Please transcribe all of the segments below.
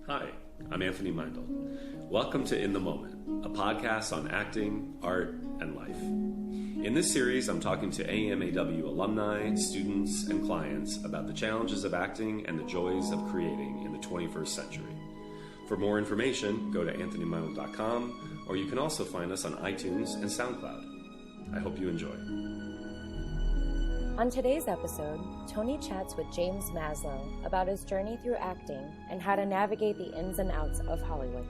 Hi, I'm Anthony Meindl. Welcome to In the Moment, a podcast on acting, art, and life. In this series, I'm talking to AMAW alumni, students, and clients about the challenges of acting and the joys of creating in the 21st century. For more information, go to anthonymeindl.com, or you can also find us on iTunes and SoundCloud. I hope you enjoy. On today's episode, Tony chats with James Maslow about his journey through acting and how to navigate the ins and outs of Hollywood.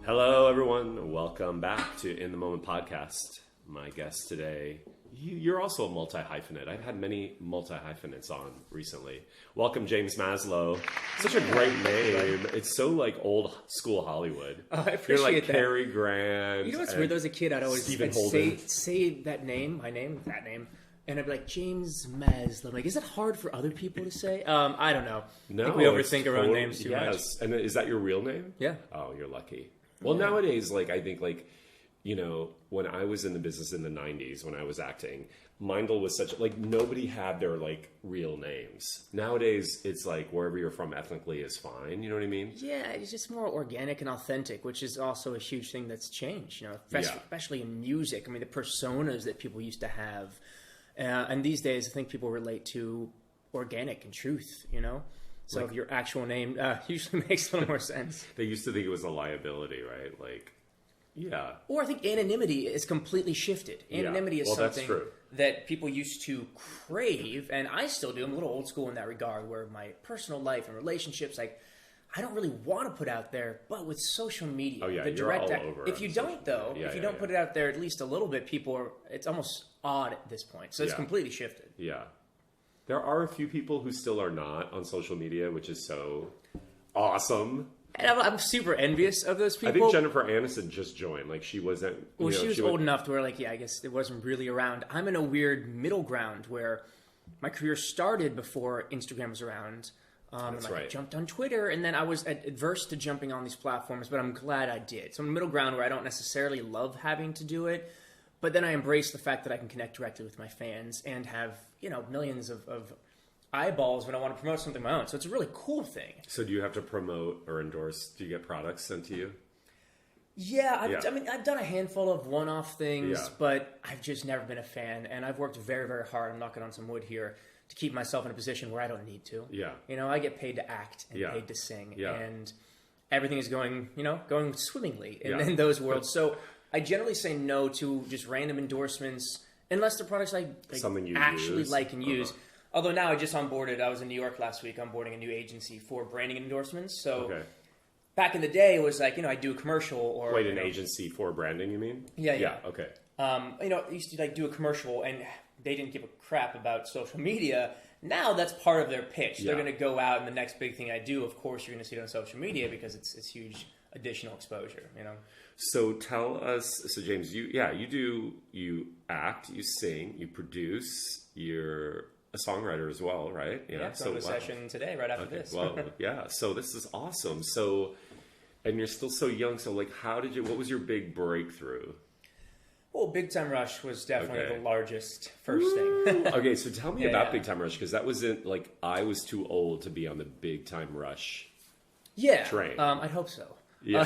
Hello, everyone. Welcome back to In the Moment podcast. My guest today, you're also a multi-hyphenate. I've had many multi-hyphenates on recently. Welcome, James Maslow. Such a great name. It's so like old school Hollywood. I appreciate you're like that. Cary Grant. You know what's weird? As a kid, I'd always Holden. say that name, my name, that name. And I'd be like, James Maslow. I'm like, is it hard for other people to say? I don't know. No, I think we overthink our own names too much. And is that your real name? Yeah. Oh, you're lucky. Well, nowadays, like, I think, like, you know, when I was in the business in the 90s, when I was acting, Meindl was such, like, nobody had their, like, real names. Nowadays, it's like, wherever you're from ethnically is fine. You know what I mean? Yeah, it's just more organic and authentic, which is also a huge thing that's changed, you know, especially in music. I mean, the personas that people used to have. And these days, I think people relate to organic and truth, you know? So like, your actual name usually makes a little more sense. They used to think it was a liability, right? Like, yeah. Or I think anonymity is completely shifted. Anonymity is something that people used to crave, and I still do. I'm a little old school in that regard, where my personal life and relationships, like, I don't really want to put out there, but with social media, you're all over. If you don't, though, if you don't put it out there at least a little bit, it's almost odd at this point. So it's completely shifted. Yeah. There are a few people who still are not on social media, which is so awesome. And I'm super envious of those people. I think Jennifer Aniston just joined. Like, she wasn't... Well, she was old enough to where, like, I guess it wasn't really around. I'm in a weird middle ground where my career started before Instagram was around. I jumped on Twitter, and then I was adverse to jumping on these platforms, but I'm glad I did. So I'm in the middle ground where I don't necessarily love having to do it, but then I embrace the fact that I can connect directly with my fans and have, you know, millions of eyeballs when I want to promote something of my own. So it's a really cool thing. So do you have to promote or endorse? Do you get products sent to you? Yeah, I've done a handful of one-off things, but I've just never been a fan, and I've worked very, very hard. I'm knocking on some wood here to keep myself in a position where I don't need to. Yeah. You know, I get paid to act and paid to sing, and everything is going swimmingly in those worlds. So I generally say no to just random endorsements unless the products I actually like and use. Although now I just onboarded, I was in New York last week, onboarding a new agency for branding endorsements. So back in the day, it was like, you know, I'd do a commercial or... Wait, an agency for branding, you mean? Yeah. Okay. You know, I used to like do a commercial and they didn't give a crap about social media. Now that's part of their pitch. They're going to go out and the next big thing I do, of course, you're going to see it on social media because it's huge additional exposure, you know? So tell us, so James, you act, you sing, you produce, you're a songwriter as well, right? Yeah, so a session today right after this. Well, yeah, so this is awesome. So, and you're still so young, so like what was your big breakthrough? Well, Big Time Rush was definitely the largest first thing. Okay, so tell me about Big Time Rush, because that wasn't, like, I was too old to be on the Big Time Rush train. I hope so. Yeah.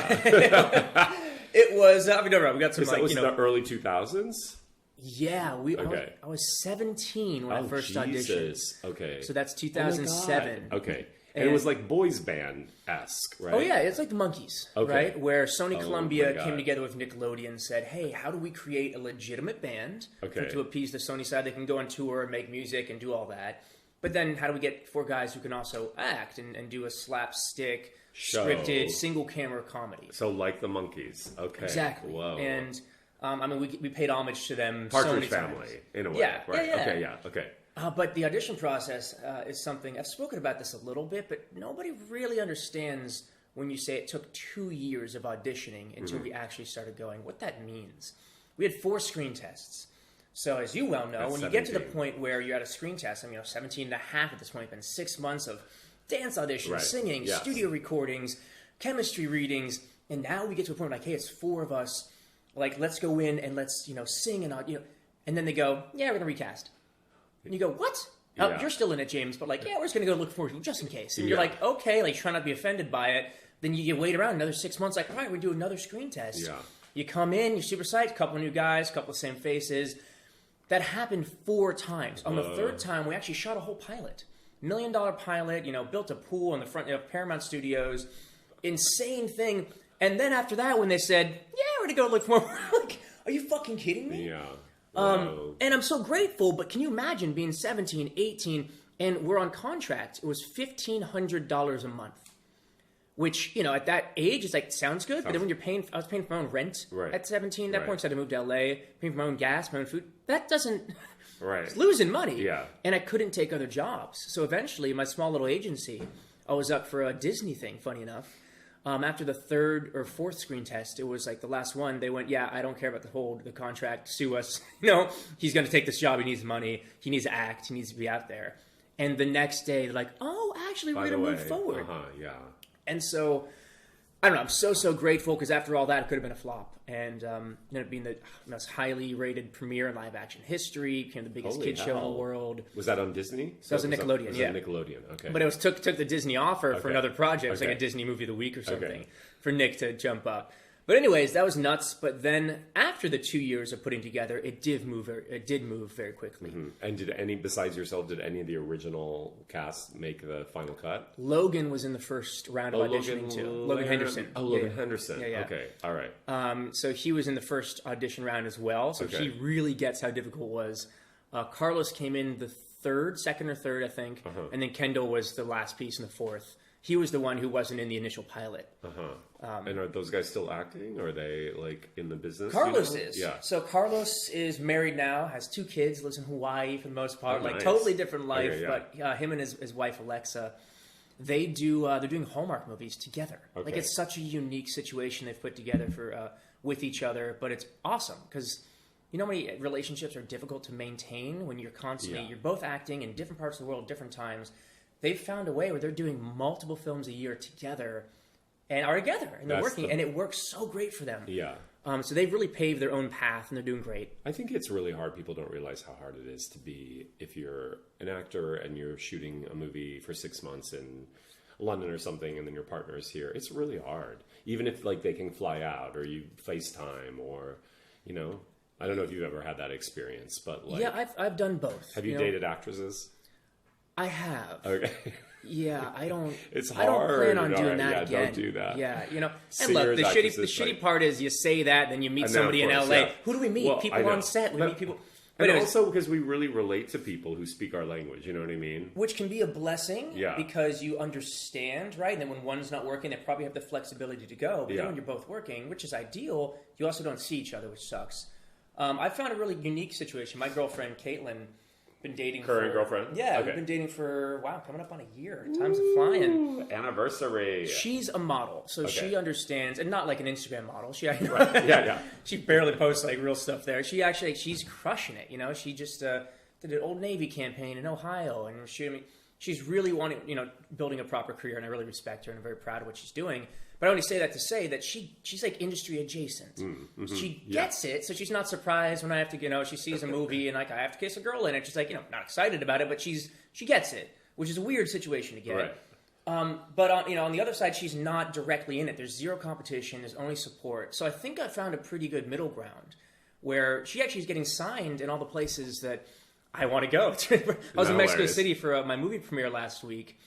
It was, we got some, that was in the early 2000s? Yeah, I was 17 when I first auditioned. Okay. So that's 2007. Okay. And it was like boys band-esque, right? Oh, yeah. It's like the Monkees, right? Where Sony Columbia came together with Nickelodeon and said, hey, how do we create a legitimate band to appease the Sony side? They can go on tour and make music and do all that. But then how do we get four guys who can also act and do a slapstick, scripted, single-camera comedy? So like the Monkees. Okay. Exactly. Whoa. And, we paid homage to them Partridge so many Family, times. in a way. Yeah. Right. Yeah. Okay. But the audition process is something, I've spoken about this a little bit, but nobody really understands when you say it took 2 years of auditioning until we actually started going, what that means. We had 4 screen tests. So as you well know, That's when 17. you get to the point where you're at a screen test, 17 and a half at this point, it's been 6 months of dance auditions, singing, studio recordings, chemistry readings, and now we get to a point like, hey, it's 4 of us, like, let's go in and let's, sing and, and then they go, yeah, we're going to recast. And you go, what? You're still in it, James, but like, yeah, we're just going to go look for you just in case. And you're like, okay, like try not to be offended by it. Then you wait around another 6 months, like, all right, we do another screen test. Yeah. You come in, you're super psyched, a couple of new guys, a couple of same faces. That happened 4 times. On the 3rd time, we actually shot a whole pilot. $1 million pilot, built a pool in the front of Paramount Studios. Insane thing. And then after that, when they said, yeah, we're going to go look for more, like, are you fucking kidding me? Yeah. And I'm so grateful, but can you imagine being 17, 18, and we're on contract? It was $1,500 a month. Which, at that age, it's like, sounds good. But then when I was paying for my own rent at 17 at that point, so I had to move to LA, paying for my own gas, my own food. That doesn't, it's losing money. Yeah. And I couldn't take other jobs. So eventually, my small little agency, I was up for a Disney thing, funny enough. After the 3rd or 4th screen test, it was like the last one, they went, yeah, I don't care about the contract, sue us. He's going to take this job, he needs money, he needs to act, he needs to be out there. And the next day, they're like, oh, actually, we're going to move forward. Yeah. And so, I don't know, I'm so grateful because after all that, it could have been a flop. And ended up being the most highly rated premiere in live action history, became the biggest kid show in the world. Was that on Disney? So that was a Nickelodeon, was Nickelodeon, okay. But it was took the Disney offer for another project. It was like a Disney movie of the week or something for Nick to jump up. But anyways, that was nuts. But then after the 2 years of putting together, it did move very quickly. Mm-hmm. And besides yourself, did any of the original cast make the final cut? Logan was in the first round of auditioning too. Logan Henderson. Oh, Logan Henderson. Yeah. Okay, all right. So he was in the first audition round as well. So he really gets how difficult it was. Carlos came in the second or third, I think. And then Kendall was the last piece in the 4th. He was the one who wasn't in the initial pilot. And are those guys still acting? Or are they like in the business? Carlos is. Yeah. So Carlos is married now, has 2 kids, lives in Hawaii for the most part. Nice. Totally different life. Okay, but him and his wife Alexa, they're doing Hallmark movies together. Okay. Like it's such a unique situation they've put together for with each other. But it's awesome because how many relationships are difficult to maintain when you're constantly you're both acting in different parts of the world, different times. They've found a way where they're doing multiple films a year together and are together and they're working and it works so great for them. Yeah. So they've really paved their own path and they're doing great. I think it's really hard. People don't realize how hard it is to be, if you're an actor and you're shooting a movie for 6 months in London or something and then your partner is here. It's really hard. Even if like they can fly out or you FaceTime or, I don't know if you've ever had that experience, but like... Yeah, I've done both. Have you dated actresses? I have. Okay. Yeah, I don't. It's hard. I don't plan on doing that again. Don't do that. Yeah, And look, the shitty part is you say that, then you meet somebody in LA. Yeah. Who do we meet? Well, people on set. We meet people. But also because we really relate to people who speak our language. You know what I mean? Which can be a blessing. Yeah. Because you understand, right? And then when one's not working, they probably have the flexibility to go. But then when you're both working, which is ideal, you also don't see each other, which sucks. I found a really unique situation. My girlfriend, Caitlin. Been dating current girlfriend? Yeah, we've been dating for coming up on a year. Time's flying. Anniversary. She's a model, so she understands, and not like an Instagram model. She she barely posts like real stuff there. She's crushing it. She just did an Old Navy campaign in Ohio, and she's really wanting building a proper career, and I really respect her and I'm very proud of what she's doing. But I only say that to say that she's like industry adjacent. She gets it, so she's not surprised when I have to, she sees a movie and like I have to kiss a girl in it. She's like, not excited about it, but she gets it, which is a weird situation to get. Right. But on the other side, she's not directly in it. There's zero competition. There's only support. So I think I found a pretty good middle ground where she actually is getting signed in all the places that I want to go. I was in Mexico City for my movie premiere last week.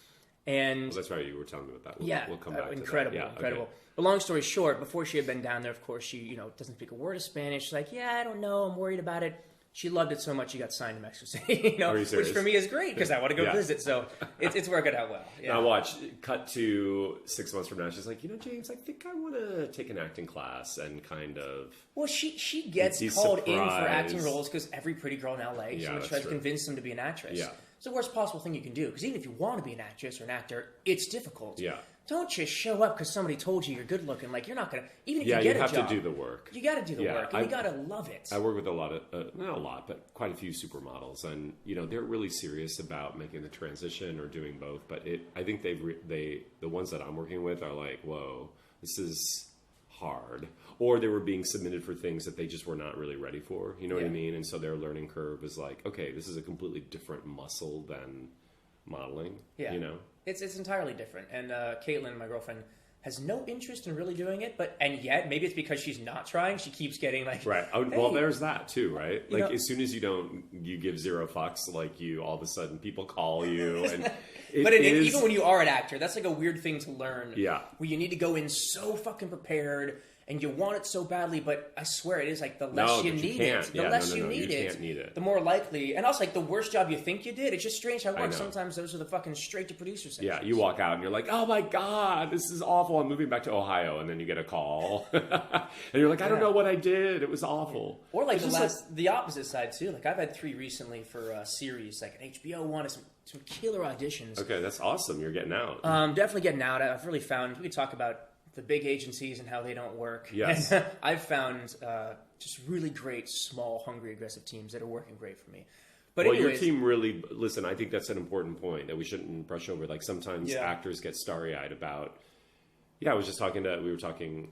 And that's right. You were telling me about that. We'll come back incredible, to that. Incredible. Okay. But long story short, before she had been down there, of course, she doesn't speak a word of Spanish. She's like, I don't know. I'm worried about it. She loved it so much she got signed to Mexico City. Which for me is great because I want to go visit. So it's working out well. Yeah. Now watch. Cut to 6 months from now. She's like, James, I think I want to take an acting class and kind of. Well, she gets called in for acting roles because every pretty girl in LA. So she tries to convince them to be an actress. Yeah. It's the worst possible thing you can do because even if you want to be an actress or an actor, it's difficult. Yeah. Don't just show up because somebody told you you're good looking. Like, you're not going to... Even if you get a job... you have to do the work. You got to do the work, and you got to love it. I work with a lot of... not a lot, but quite a few supermodels. And, they're really serious about making the transition or doing both. But I think the ones that I'm working with are like, whoa, this is hard, or they were being submitted for things that they just were not really ready for. You know what I mean? And so their learning curve is like, okay, this is a completely different muscle than modeling. Yeah, you know, it's entirely different. And Caitlin, my girlfriend, has no interest in really doing it, and yet maybe it's because she's not trying. She keeps getting like, right. Oh, hey. Well, there's that too, right? Like as soon as you give zero fucks, like you all of a sudden people call you, and even when you are an actor, that's like a weird thing to learn. Yeah, where you need to go in so fucking prepared. And you want it so badly, but I swear it is like the less you need it, the less you need it, the more likely. And also, like the worse job you think you did, it's just strange how it works. Sometimes those are the fucking straight to producer sections. Yeah, you walk out and you're like, oh my God, this is awful. I'm moving back to Ohio. And then you get a call. And you're like, I don't know what I did. It was awful. Or like the opposite side too. Like I've had 3 recently for a series, like an HBO one, some killer auditions. Okay, that's awesome. You're getting out. Definitely getting out. I've really found, we could talk about the big agencies and how they don't work. Yes. And I've found just really great, small, hungry, aggressive teams that are working great for me. But anyways, your team really, listen, I think that's an important point that we shouldn't brush over. Like sometimes actors get starry-eyed about, we were talking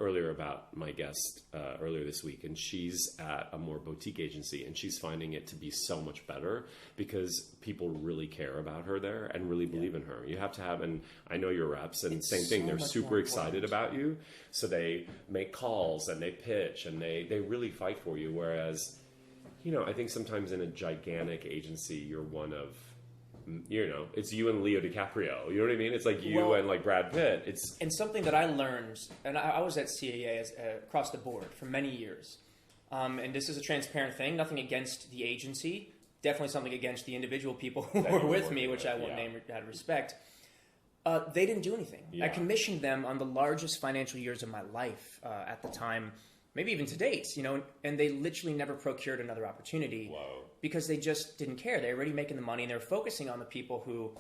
earlier about my guest earlier this week, and she's at a more boutique agency, and she's finding it to be so much better because people really care about her there and really believe in her. You have to have, and I know your reps, and same thing, they're super excited about you, so they make calls and they pitch and they really fight for you, whereas, you know, I think sometimes in a gigantic agency, you're one of, you know, it's you and Leo DiCaprio. You know what I mean? It's like you and like Brad Pitt. And something that I learned, and I was at CAA across the board for many years. And this is a transparent thing. Nothing against the agency. Definitely something against the individual people who were with me, which I won't name out of respect. They didn't do anything. Yeah. I commissioned them on the largest financial years of my life at the time, maybe even to date, you know, and they literally never procured another opportunity. Whoa. Because they just didn't care. They were already making the money, and they were focusing on the people who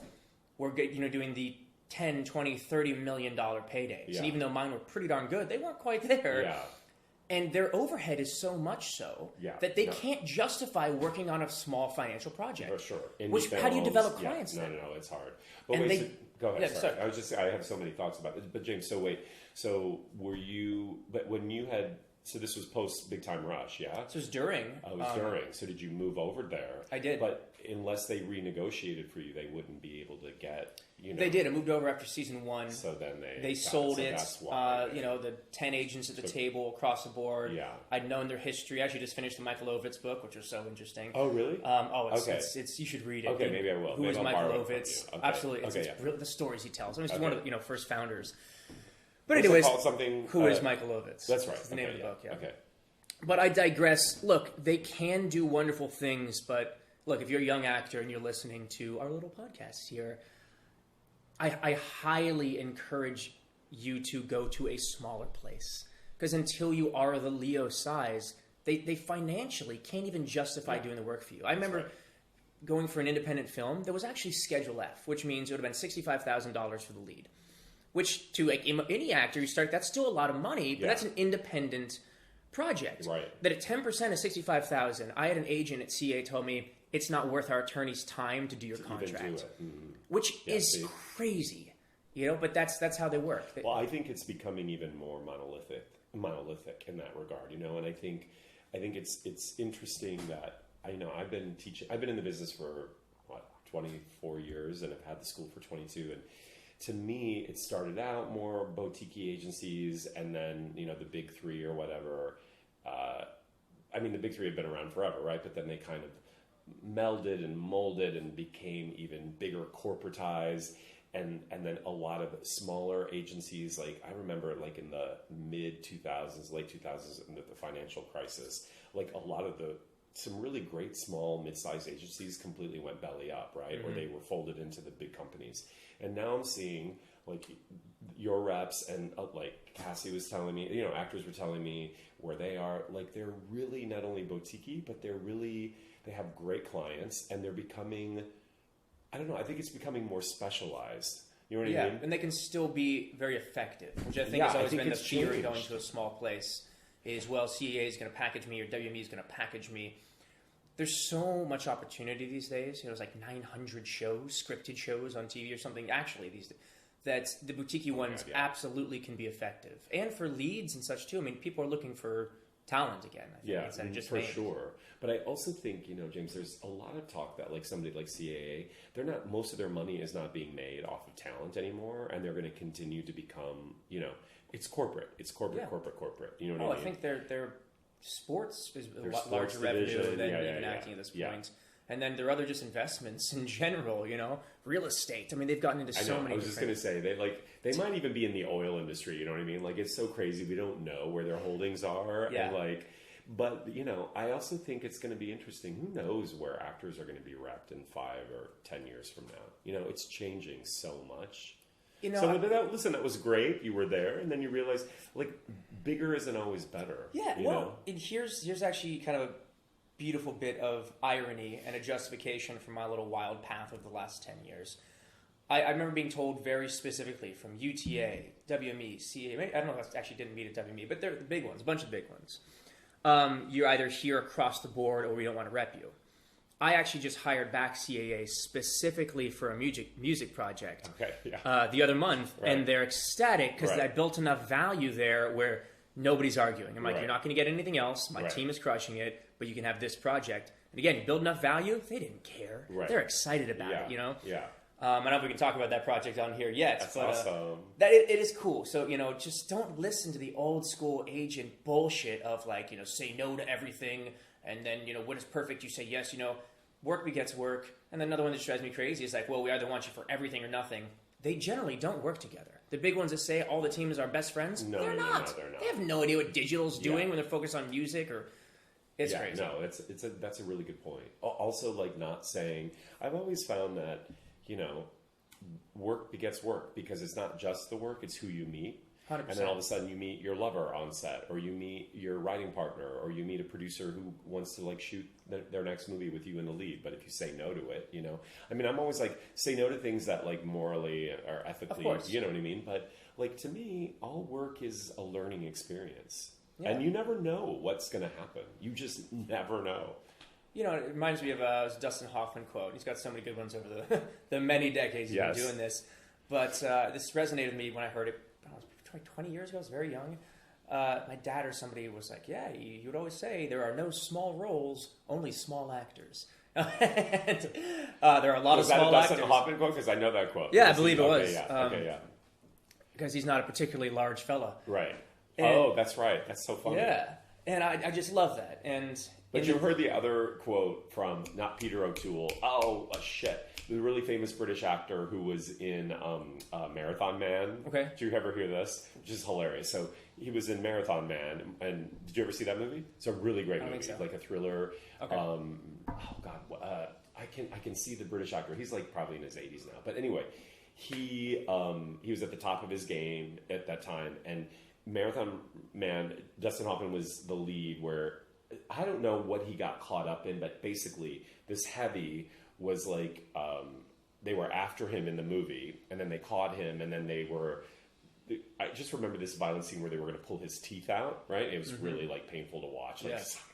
were, you know, doing the $10, $20, $30 million paydays. Yeah. And even though mine were pretty darn good, they weren't quite there. Yeah. And their overhead is so much so that they can't justify working on a small financial project. For sure. How do you develop clients then? No, it's hard. But go ahead. Yeah, sorry. I have so many thoughts about it. But James, so were you, but when you had, so this was post Big Time Rush, yeah? This was during. Oh, it was during. So did you move over there? I did. But unless they renegotiated for you, they wouldn't be able to get, you know. They did. I moved over after season 1. So then they sold it. That's why, you know, the 10 agents at the table across the board. Yeah. I'd known their history. I actually just finished the Michael Ovitz book, which was so interesting. Oh, really? It's you should read it. Okay, maybe I will. Who is Michael Ovitz? Okay. Absolutely. It's really the stories he tells. I mean, he's one of the first founders. But What's anyways, it called? Something, who is Michael Ovitz? That's right. That's the name of the book, yeah. Okay. But I digress. Look, they can do wonderful things, but look, if you're a young actor and you're listening to our little podcast here, I highly encourage you to go to a smaller place. Because until you are the Leo size, they financially can't even justify doing the work for you. I remember going for an independent film. There was actually Schedule F, which means it would have been $65,000 for the lead. Which, to like any actor, that's still a lot of money, but that's an independent project. Right. That at 10% of $65,000, I had an agent at CA told me it's not worth our attorney's time to do your contract, which is crazy, you know. But that's how they work. Well, I think it's becoming even more monolithic in that regard, you know. And I think it's interesting that I've been in the business for 24 years, and I've had the school for 22, and to me, it started out more boutique agencies, and then, you know, the big 3 or whatever. The big 3 have been around forever, right? But then they kind of melded and molded and became even bigger corporatized. And then a lot of smaller agencies, like I remember like in the mid 2000s, late 2000s, into the financial crisis, like a lot of some really great small mid-sized agencies completely went belly up, right? Or they were folded into the big companies. And now I'm seeing like your reps and like Cassie was telling me, you know, actors were telling me where they are, like they're really not only boutique-y, but they have great clients, and they're becoming, I don't know, I think it's becoming more specialized. You know what I mean? And they can still be very effective, which I think has always been the fear of going to a small place is, well, CAA is going to package me or WME is going to package me. There's so much opportunity these days. You know, there's like 900 shows, scripted shows on TV or something. Actually, that the boutique ones absolutely can be effective. And for leads and such too. I mean, people are looking for talent again. I think, instead of just for sure. But I also think, James, there's a lot of talk that like somebody like CAA, most of their money is not being made off of talent anymore, and they're going to continue to become, it's corporate. It's corporate. You know what I mean? I think their sports is a lot larger revenue than even acting at this point. Yeah. And then there are other just investments in general, real estate. I mean, they've gotten into so many. I was just going to say they might even be in the oil industry. You know what I mean? Like, it's so crazy. We don't know where their holdings are. Yeah. And but I also think it's going to be interesting. Who knows where actors are going to be repped in 5 or 10 years from now? It's changing so much. Listen, that was great. You were there, and then you realize bigger isn't always better. Yeah. And here's actually kind of a beautiful bit of irony and a justification for my little wild path of the last 10 years. I remember being told very specifically from UTA, WME, CA. I don't know if I actually didn't meet at WME, but they're the big ones, a bunch of big ones. You're either here across the board or we don't want to rep you. I actually just hired back CAA specifically for a music project the other month, and they're ecstatic because I built enough value there where nobody's arguing. I'm like, you're not going to get anything else. My team is crushing it, but you can have this project. And again, you build enough value, they didn't care. They're excited about it, Yeah. I don't know if we can talk about that project on here yet. That's awesome. It is cool. So, just don't listen to the old school agent bullshit of say no to everything. And then, when it's perfect, you say yes. Work begets work. And then another one that drives me crazy is well, we either want you for everything or nothing. They generally don't work together. The big ones that say all the teams are best friends, they're not. They have no idea what digital's doing when they're focused on music or... It's crazy. No, that's a really good point. Also, not saying... I've always found that, work begets work because it's not just the work, it's who you meet. 100%. And then all of a sudden you meet your lover on set, or you meet your writing partner, or you meet a producer who wants to shoot their next movie with you in the lead. But if you say no to it, I mean, I'm always say no to things that morally or ethically, you know what I mean? But to me, all work is a learning experience. Yeah. And you never know what's going to happen. You just never know. It reminds me of Dustin Hoffman quote. He's got so many good ones over the many decades he's been doing this. But this resonated with me when I heard it. 20 years ago, I was very young. My dad or somebody was like, you would always say there are no small roles, only small actors. And, there are a lot of small actors. Was that a Dustin Hoffman quote? Because I know that quote. Yeah, I believe it was. Because he's not a particularly large fella. Right. And, that's right. That's so funny. Yeah. And I just love that. But you heard the other quote from, not Peter O'Toole, shit. The really famous British actor who was in Marathon Man. Okay. Did you ever hear this? Which is hilarious. So he was in Marathon Man, and did you ever see that movie? It's a really great movie, so. A thriller. Okay. I can see the British actor. He's probably in his 80s now. But anyway, he was at the top of his game at that time, and Marathon Man, Dustin Hoffman was the lead. Where I don't know what he got caught up in, but basically this heavy was they were after him in the movie, and then they caught him, and then I just remember this violent scene where they were going to pull his teeth out, right? It was really painful to watch,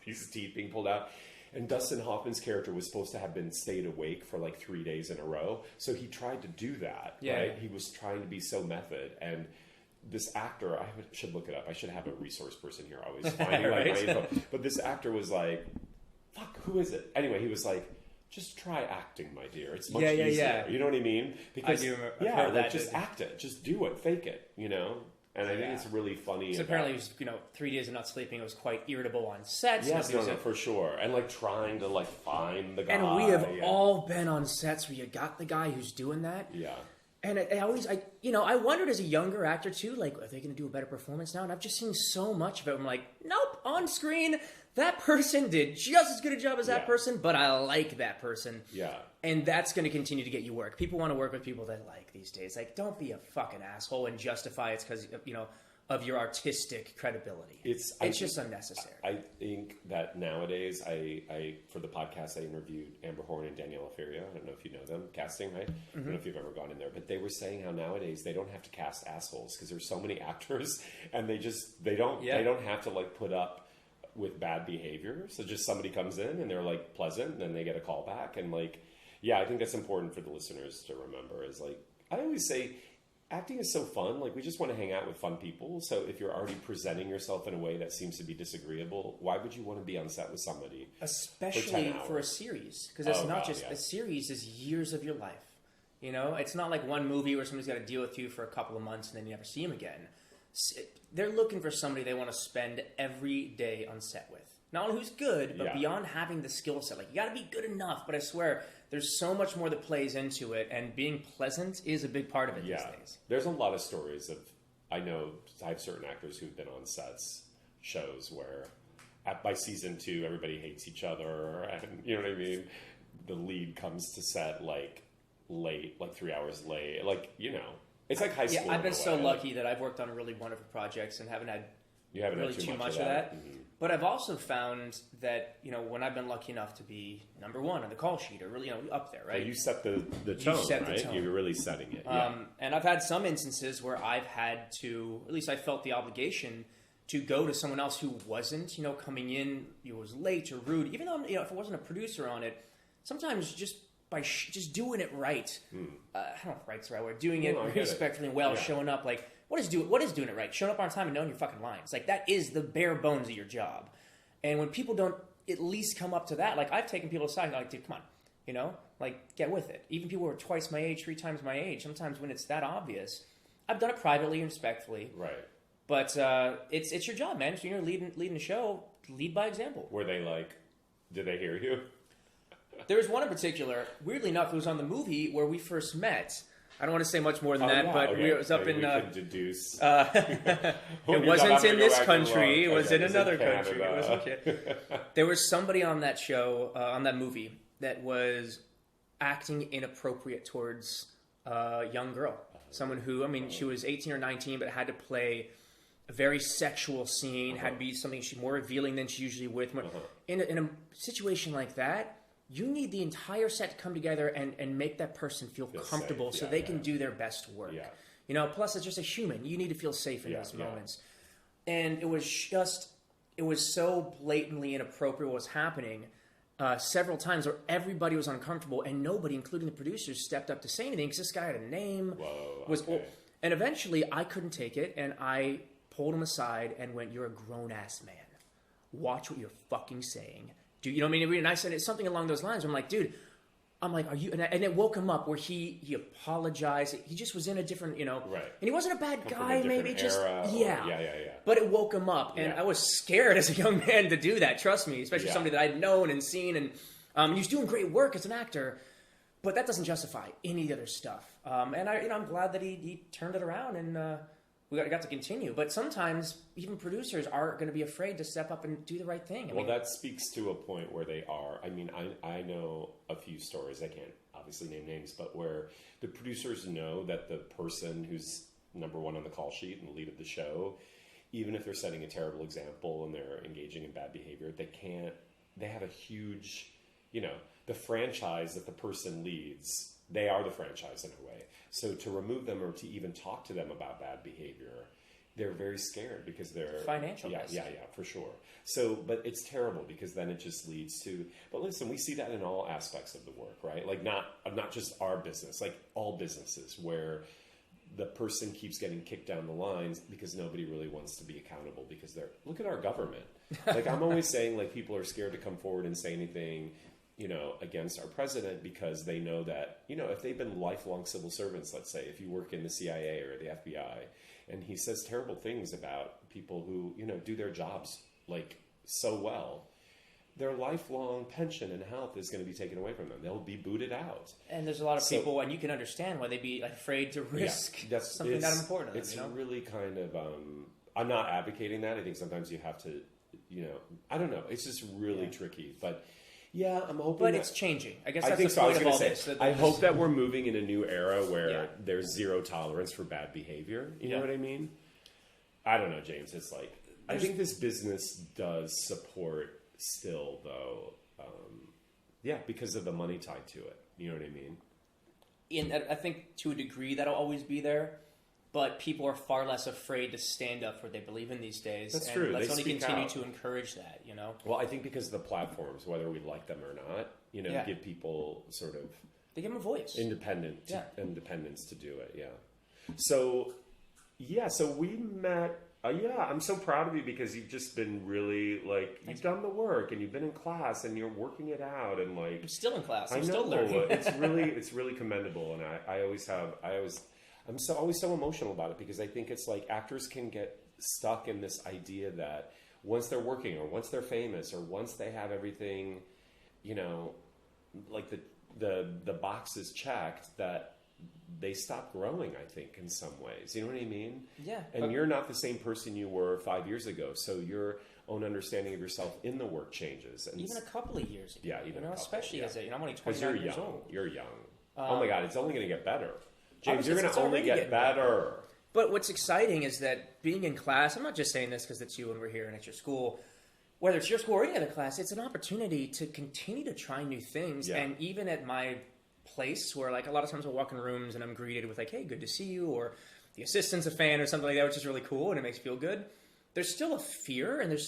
his teeth being pulled out. And Dustin Hoffman's character was supposed to have been stayed awake for 3 days in a row, so he tried to do that, right? He was trying to be so method, and this actor, I should look it up. I should have a resource person here always finding my info. But this actor was fuck, who is it? Anyway, he was just try acting, my dear. It's much easier. Yeah. You know what I mean? Because I do remember just act it. Just do it. Fake it, And I think it's really funny. So apparently he was, 3 days of not sleeping. It was quite irritable on sets. Yes, for sure. And trying to find the guy. And we have all been on sets where you got the guy who's doing that. Yeah. And I wondered as a younger actor too, are they going to do a better performance now? And I've just seen so much of it. I'm nope, on screen, that person did just as good a job as that person, but I like that person. Yeah. And that's going to continue to get you work. People want to work with people they like these days. Don't be a fucking asshole and justify it's because, of your artistic credibility. It's just unnecessary. I think that nowadays, I for the podcast, I interviewed Amber Horn and Daniela Feria. I don't know if you know them, casting, right? I don't know if you've ever gone in there, but they were saying how nowadays they don't have to cast assholes because there's so many actors, and they don't have to put up with bad behavior. So just somebody comes in and they're pleasant, and then they get a call back, and I think that's important for the listeners to remember. Is I always say, acting is so fun. Like, we just want to hang out with fun people. So if you're already presenting yourself in a way that seems to be disagreeable, why would you want to be on set with somebody? Especially for a series. Because it's not just a series is years of your life. You know, it's not like one movie where somebody's got to deal with you for a couple of months and then you never see them again. They're looking for somebody they want to spend every day on set with. Not only who's good, but beyond having the skill set. Like, you got to be good enough. But I swear, there's so much more that plays into it, and being pleasant is a big part of it these days. There's a lot of stories of, I have certain actors who've been on shows where by season 2, everybody hates each other, and you know what I mean? The lead comes to set like late, like 3 hours late, like, you know. It's like high school. Yeah, I've been so lucky that I've worked on really wonderful projects and haven't had really too much of that. Mm-hmm. But I've also found that, you know, when I've been lucky enough to be number 1 on the call sheet, or really, you know, up there, right? Well, you set the tone, right? You're really setting it. And I've had some instances where I've had to, at least I felt the obligation to go to someone else who wasn't, you know, coming in, was late or rude. Even though, you know, if I wasn't a producer on it, sometimes just by just doing it right, I don't know if right's the right word, doing it respectfully and well, showing up, like, what is doing it right? Showing up on time and knowing your fucking lines. Like, that is the bare bones of your job. And when people don't at least come up to that, like, I've taken people aside and like, dude, come on, you know? Like, get with it. Even people who are twice my age, 3 times my age, sometimes when it's that obvious, I've done it privately and respectfully. Right. But it's your job, man. So you're leading the show, lead by example. Were they like, did they hear you? There was one in particular, weirdly enough, it was on the movie where we first met. I don't want to say much more than that, but it was up in... We could deduce. It wasn't in this country. It was in another country. It was okay. There was somebody on that show, on that movie, that was acting inappropriate towards a young girl. Someone who, I mean, she was 18 or 19, but had to play a very sexual scene, had to be something more revealing than she usually would. In a situation like that, you need the entire set to come together and make that person feel comfortable so they can do their best work. Yeah. You know, plus it's just a human. You need to feel safe in those moments. And it was so blatantly inappropriate what was happening several times where everybody was uncomfortable and nobody, including the producers, stepped up to say anything because this guy had a name. And eventually I couldn't take it and I pulled him aside and went, "You're a grown-ass man. Watch what you're fucking saying." You know what I mean? And I said it's something along those lines. I'm like, dude, are you? And it woke him up where he apologized. He just was in a different, you know, right. And he wasn't a bad guy, maybe just yeah. But it woke him up, and I was scared as a young man to do that. Trust me, especially somebody that I'd known and seen, and he was doing great work as an actor. But that doesn't justify any of the other stuff. And I'm glad that he turned it around and. We got to continue, but sometimes even producers are going to be afraid to step up and do the right thing. I mean, that speaks to a point where they are. I mean, I know a few stories. I can't obviously name names, but where the producers know that the person who's number 1 on the call sheet and the lead of the show, even if they're setting a terrible example and they're engaging in bad behavior, they have a huge, you know, the franchise that the person leads. They are the franchise in a way. So to remove them or to even talk to them about bad behavior, they're very scared because they're... Financial risk. Yeah, for sure. So, but it's terrible because then it just leads to... But listen, we see that in all aspects of the work, right? Like not just our business, like all businesses where the person keeps getting kicked down the lines because nobody really wants to be accountable because they're... Look at our government. Like I'm always saying, like people are scared to come forward and say anything... you know, against our president because they know that, you know, if they've been lifelong civil servants, let's say, if you work in the CIA or the FBI, and he says terrible things about people who, you know, do their jobs, like, so well, their lifelong pension and health is going to be taken away from them. They'll be booted out. And there's a lot of people, and you can understand why they'd be afraid to risk something that important. It's really kind of, I'm not advocating that. I think sometimes you have to, you know, I don't know. It's just really tricky, but... Yeah, I'm hoping. But it's changing. I guess that's the point of all this. I hope that we're moving in a new era where there's zero tolerance for bad behavior. You know what I mean? I don't know, James. It's like, I think this business does support still, though. Because of the money tied to it. You know what I mean? I think to a degree that'll always be there. But people are far less afraid to stand up for what they believe in these days. That's true. Let's only continue to encourage that, you know? Well, I think because the platforms, whether we like them or not, you know, give people sort of... They give them a voice. Independence to do it, So we met. I'm so proud of you because you've just been really you've done the work and you've been in class and you're working it out and I'm still in class. I'm still learning. it's really commendable, and I'm always so emotional about it because I think it's like actors can get stuck in this idea that once they're working or once they're famous or once they have everything, like the boxes checked, that they stop growing, I think, in some ways. You know what I mean? Yeah. And you're not the same person you were 5 years ago. So your own understanding of yourself in the work changes. And even a couple of years ago. Yeah, even a couple. Especially as I'm only 29 years old. You're young. Oh my God, it's only going to get better. James, you're going to only only get better. But what's exciting is that being in class, I'm not just saying this because it's you and we're here and it's your school. Whether it's your school or any other class, it's an opportunity to continue to try new things. Yeah. And even at my place where a lot of times I'll walk in rooms and I'm greeted with hey, good to see you, or the assistant's a fan or something like that, which is really cool and it makes me feel good. There's still a fear and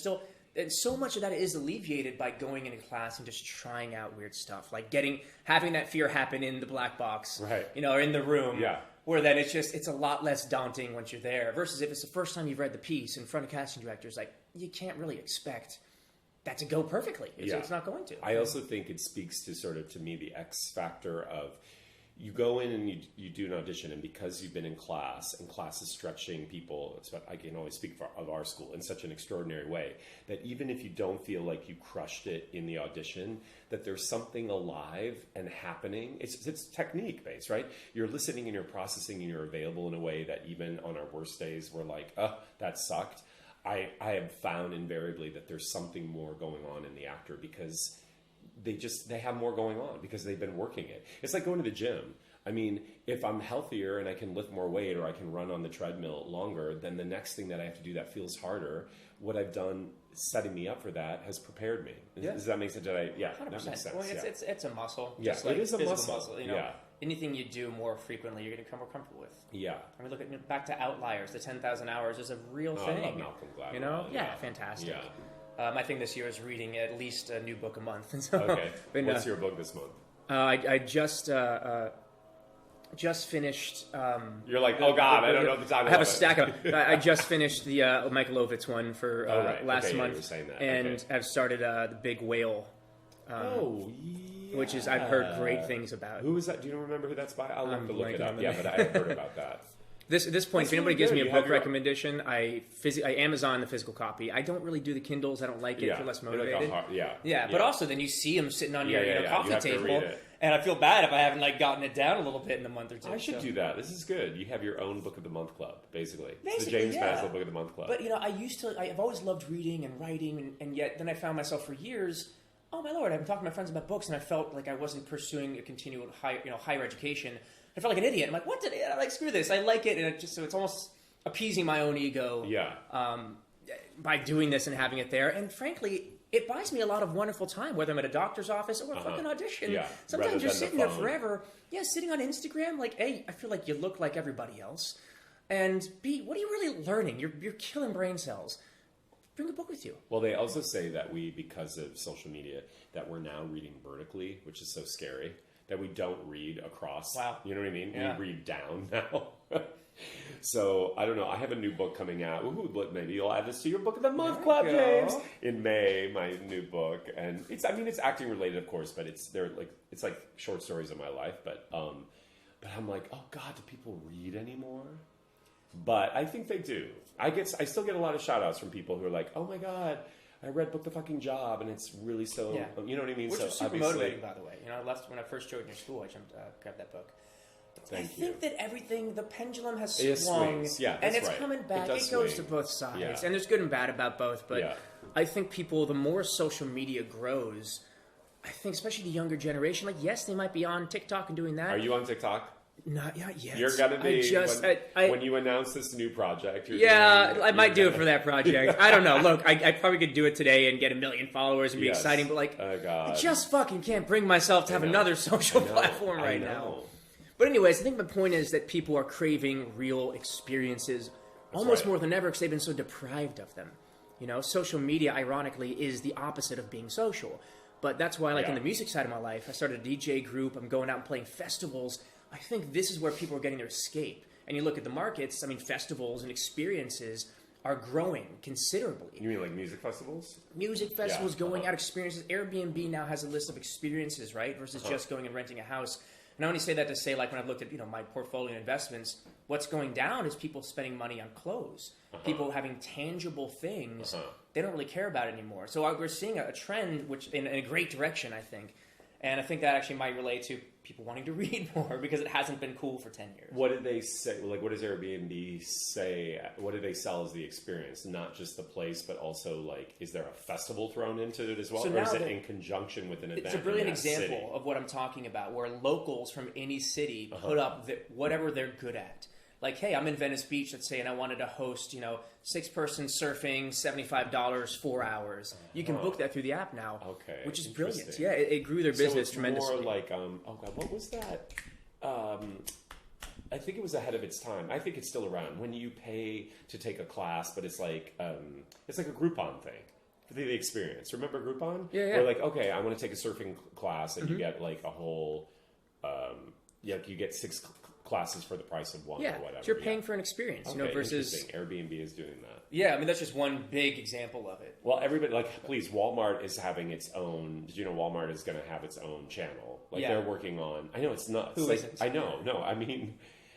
so much of that is alleviated by going into class and just trying out weird stuff, like having that fear happen in the black box, right? Or in the room, where then it's a lot less daunting once you're there versus if it's the first time you've read the piece in front of casting directors, you can't really expect that to go perfectly. It's not going to. I also think it speaks to sort of, to me, the X factor of you go in and you do an audition, and because you've been in class, and class is stretching people, I can only speak of our school, in such an extraordinary way, that even if you don't feel like you crushed it in the audition, that there's something alive and happening. It's technique based, right? You're listening and you're processing and you're available in a way that even on our worst days, we're like, that sucked. I have found invariably that there's something more going on in the actor because they have more going on because they've been working it. It's like going to the gym. I mean, if I'm healthier and I can lift more weight or I can run on the treadmill longer, then the next thing that I have to do that feels harder, what I've done setting me up for that has prepared me. Does that make sense? 100%. That makes sense. Well, it's a muscle. Yeah, it is a muscle. Anything you do more frequently, you're going to become more comfortable with. Yeah. I mean, look back to Outliers. The 10,000 hours is a real thing. I love Malcolm Gladwell. Yeah, fantastic. Yeah. My thing this year is reading at least a new book a month. Okay. What's your book this month? I just finished. You're like, oh God, I don't know the time. I have a stack of. I just finished the Michael Ovitz one for last month, you were saying that. And I've started the Big Whale. Which is I've heard great things about. Who is that? Do you remember who that's by? I'll have to look it up. Yeah, but I have heard about that. This point, if anybody gives me a book recommendation, I Amazon the physical copy. I don't really do the Kindles. I don't like it. I feel less motivated. But also then you see them sitting on your coffee table, and I feel bad if I haven't gotten it down a little bit in a month or two. I should do that. This is good. You have your own book of the month club, basically. It's the James Maslow book of the month club. But I've always loved reading and writing, and yet then I found myself for years. Oh my Lord! I've been talking to my friends about books, and I felt like I wasn't pursuing a continual higher education. I felt like an idiot. I'm like, what did I screw this? I like it, and it's almost appeasing my own ego. Yeah. By doing this and having it there, and frankly, it buys me a lot of wonderful time, whether I'm at a doctor's office or a fucking audition. Yeah. Sometimes you're sitting there forever. Yeah, sitting on Instagram, A, I feel like you look like everybody else, and B, what are you really learning? You're killing brain cells. Bring a book with you. Well, they also say that because of social media, that we're now reading vertically, which is so scary, that we don't read across. Wow. You know what I mean? Yeah. We read down now. So, I don't know. I have a new book coming out. Ooh, maybe you'll add this to your book of the month club, James. In May, my new book. And it's acting related, of course, but it's like short stories of my life. But I'm like, oh God, do people read anymore? But I think they do. I still get a lot of shout outs from people who are like, oh my God, I read Book the Fucking Job, and it's really so, you know what I mean? Which is super motivating, by the way. When I first joined your school, I grabbed that book. I think that the pendulum has swung, and it's coming back. It goes to both sides, and there's good and bad about both. But I think the more social media grows, I think especially the younger generation, yes, they might be on TikTok and doing that. Are you on TikTok? Not yet. You're gonna be when you announce this new project. I might do it for that project. I don't know. Look, I probably could do it today and get 1 million followers and be exciting, but I just fucking can't bring myself to have another social platform right now. But anyways, I think my point is that people are craving real experiences almost more than ever because they've been so deprived of them. Social media, ironically, is the opposite of being social. But that's why, in the music side of my life, I started a DJ group. I'm going out and playing festivals. I think this is where people are getting their escape. And you look at the markets, I mean, festivals and experiences are growing considerably. You mean like music festivals? Music festivals, going out experiences. Airbnb now has a list of experiences, right? Versus just going and renting a house. And I only say that to say, like, when I've looked at, my portfolio investments, what's going down is people spending money on clothes. People having tangible things. They don't really care about it anymore. So we're seeing a trend which in a great direction, I think. And I think that actually might relate to people wanting to read more because it hasn't been cool for 10 years. What did they say? Like, what does Airbnb say? What do they sell as the experience? Not just the place, but also, like, is there a festival thrown into it as well? Or is it in conjunction with an event? It's a brilliant example of what I'm talking about, where locals from any city put up whatever they're good at. Like, hey, I'm in Venice Beach, let's say, and I wanted to host, 6-person surfing, $75, 4 hours. You can book that through the app now, which is brilliant. Yeah, it grew their business tremendously. More like, what was that? I think it was ahead of its time. I think it's still around. When you pay to take a class, but it's like a Groupon thing for the experience. Remember Groupon? Yeah. Where like, okay, I want to take a surfing class, and you get like a whole, you get 6 classes for the price of one or whatever. So you're paying for an experience, versus Airbnb is doing that. Yeah, I mean that's just one big example of it. Well, everybody, please, Walmart is having its own. Did you know Walmart is going to have its own channel? They're working on. I know it's nuts. Who isn't? I know. No, I mean,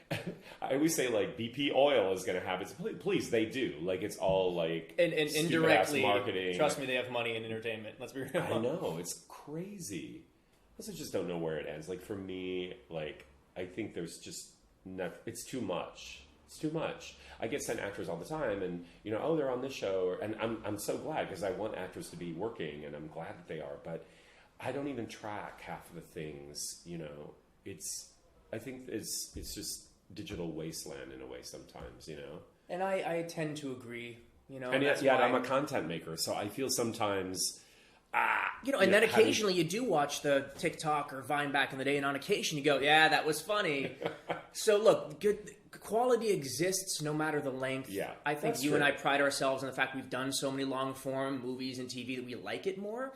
I always say BP Oil is going to have its. Please, they do. It's all like and indirectly marketing. Trust me, they have money in entertainment. Let's be real. I know it's crazy. I also just don't know where it ends. For me, I think there's just it's too much. It's too much. I get sent actors all the time, and they're on this show, and I'm so glad because I want actors to be working, and I'm glad that they are. But I don't even track half of the things. I think it's just digital wasteland in a way sometimes. And I tend to agree. And yet I'm a content maker, so I feel sometimes. And then occasionally you do watch the TikTok or Vine back in the day, and on occasion you go, yeah, that was funny. So look, good quality exists no matter the length. Yeah, I think you and I pride ourselves on the fact we've done so many long-form movies and TV that we like it more.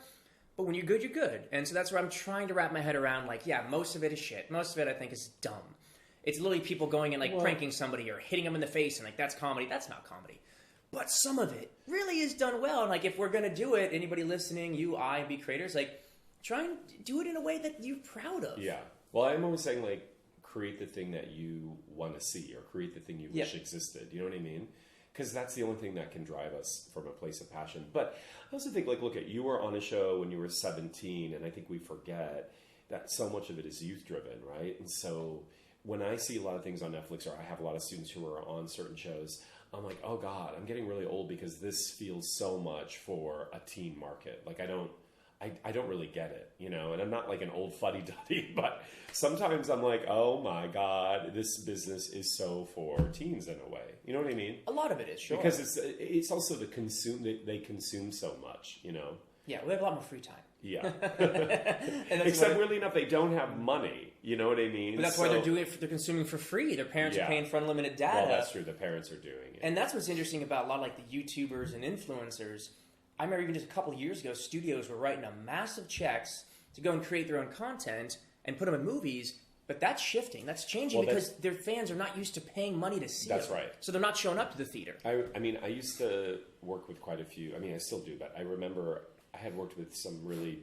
But when you're good, you're good. And so that's where I'm trying to wrap my head around, most of it is shit. Most of it I think is dumb. It's literally people going and pranking somebody or hitting them in the face, and that's comedy. That's not comedy. But some of it really is done well. And if we're going to do it, anybody listening, you, I, be creators, try and do it in a way that you're proud of. Yeah. Well, I'm always saying, create the thing that you want to see or create the thing you wish existed. You know what I mean? Because that's the only thing that can drive us from a place of passion. But I also think, look you were on a show when you were 17, and I think we forget that so much of it is youth-driven, right? And so when I see a lot of things on Netflix, or I have a lot of students who are on certain shows, I'm like, oh God, I'm getting really old because this feels so much for a teen market. I don't really get it, and I'm not an old fuddy-duddy, but sometimes I'm like, oh my God, this business is so for teens in a way. You know what I mean? A lot of it is, sure. Because it's also they consume so much, Yeah, we have a lot more free time. Yeah. Except weirdly enough, they don't have money. You know what I mean? But that's why they're doing it. They're consuming for free. Their parents are paying for unlimited data. Well, that's true. The parents are doing it. And that's what's interesting about a lot of the YouTubers and influencers. I remember even just a couple of years ago, studios were writing them massive checks to go and create their own content and put them in movies. But that's shifting. That's changing because their fans are not used to paying money to see That's them. right. So they're not showing up to the theater. I used to work with quite a few. I still do, but I remember I had worked with some really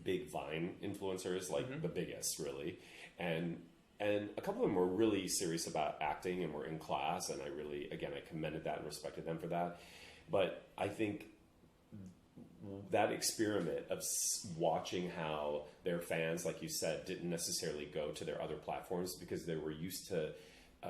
big Vine influencers, the biggest, really. And a couple of them were really serious about acting and were in class, and I commended that and respected them for that. But I think that experiment of watching how their fans, like you said, didn't necessarily go to their other platforms because they were used to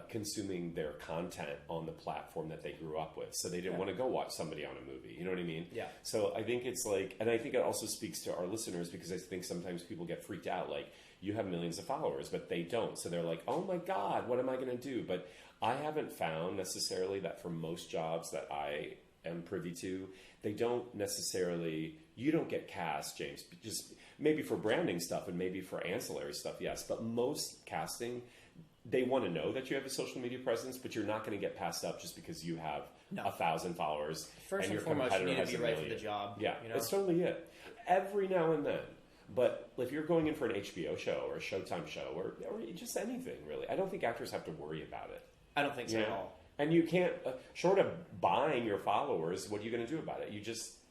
consuming their content on the platform that they grew up with. So they didn't want to go watch somebody on a movie. You know what I mean? Yeah. So I think it's and I think it also speaks to our listeners because I think sometimes people get freaked out. You have millions of followers, but they don't. So they're like, oh my God, what am I going to do? But I haven't found necessarily that for most jobs that I am privy to, they don't necessarily, you don't get cast, James, just maybe for branding stuff and maybe for ancillary stuff, yes. But most casting, they want to know that you have a social media presence, but you're not going to get passed up just because you have 1,000 followers. First and foremost, you need to be right for the job. Yeah, that's totally it. Every now and then. But if you're going in for an HBO show or a Showtime show or just anything, really, I don't think actors have to worry about it. I don't think so at all. And you can't, short of buying your followers, what are you going to do about it?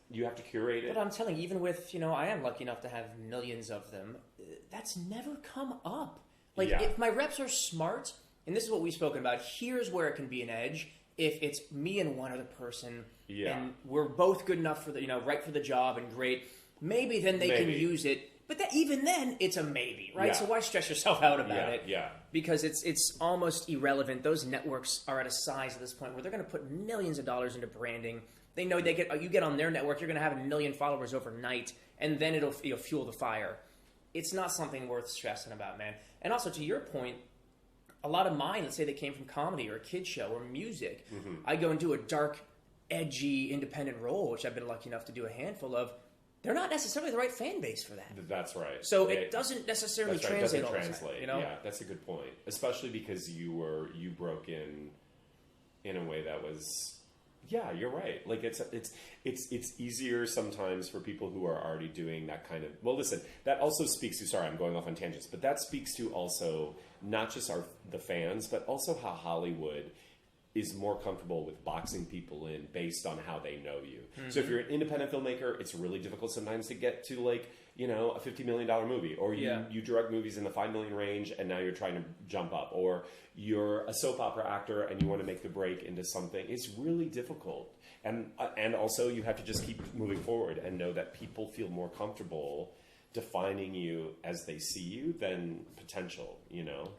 You have to curate it. But I'm telling you, even with, I am lucky enough to have millions of them, that's never come up. Like, if my reps are smart, and this is what we've spoken about, here's where it can be an edge. If it's me and one other person, and we're both good enough for the, right for the job and great, maybe then they can use it. But even then, it's a maybe, right? Yeah. So why stress yourself out about it? Yeah. Because it's almost irrelevant. Those networks are at a size at this point where they're going to put millions of dollars into branding. They know you get on their network, you're going to have 1 million followers overnight, and then it'll fuel the fire. It's not something worth stressing about, man. And also, to your point, a lot of mine, let's say they came from comedy or a kid show or music. Mm-hmm. I go and do a dark, edgy, independent role, which I've been lucky enough to do a handful of. They're not necessarily the right fan base for that. That's right. So it doesn't necessarily translate all the time. Yeah, that's a good point. Especially because you broke in a way that was... Yeah, you're right. Like it's easier sometimes for people who are already doing that kind of... Well, listen, that also speaks to... Sorry, I'm going off on tangents. But that speaks to also not just the fans, but also how Hollywood is more comfortable with boxing people in based on how they know you. Mm-hmm. So if you're an independent filmmaker, it's really difficult sometimes to get to a $50 million movie, or you direct movies in the $5 million range and now you're trying to jump up, or you're a soap opera actor and you want to make the break into something. It's really difficult. And also you have to just keep moving forward and know that people feel more comfortable defining you as they see you than potential,